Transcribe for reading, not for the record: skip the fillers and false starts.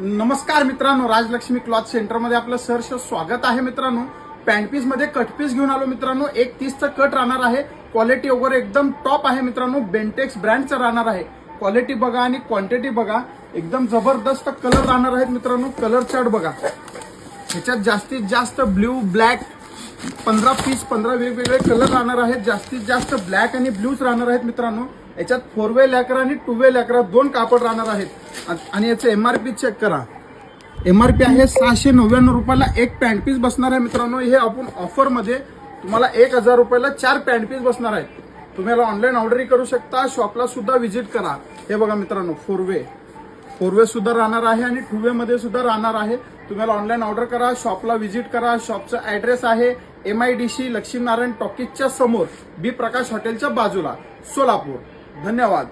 नमस्कार मित्रांनो, राजलक्ष्मी क्लॉथ सेंटरमध्ये आपलं सहर्ष स्वागत आहे मित्रांनो। पॅन्ट पीस मध्ये कट पीस घेऊन आलो मित्रांनो। 1:30 चा कट राहणार आहे। क्वालिटी वगैरे एकदम टॉप आहे मित्रांनो। बेंटेक्स ब्रँडचा राहणार आहे। क्वालिटी बघा आणि क्वांटिटी बघा, एकदम जबरदस्त कलर राहणार आहेत मित्रांनो। कलर चार्ट बघा, ह्याच्यात जास्तीत जास्त ब्ल्यू ब्लॅक 15 वेगवेगळे कलर राहणार आहेत। जास्तीत जास्त ब्लॅक आणि ब्लूच राहणार आहेत मित्रांनो। याच्यात 4 वे लॅकर आणि 2 वे लॅकर दोन कापड राहणार आहेत। आणि याचं एमआरपी चेक करा। एमआरपी आहे 699 रुपयाला एक पॅन्ट पीस बसणार आहे मित्रांनो। हे आपण ऑफर मध्ये तुम्हाला 1000 रुपयाला 4 पॅन्ट पीस बसणार आहेत। तुम्हाला ऑनलाईन ऑर्डरही करू शकता, शॉपला सुद्धा व्हिजिट करा। हे बघा मित्रांनो, 4 वे सुद्धा राहणार आहे आणि 2 वे मध्ये सुद्धा राहणार आहे। तुम्हाला ऑनलाईन ऑर्डर करा, शॉपला व्हिजिट करा। शॉपचा ऍड्रेस आहे MIDC लक्ष्मीनारायण टॉकीजच्या समोर, बी प्रकाश हॉटेलच्या बाजूला, सोलापूर। धन्यवाद।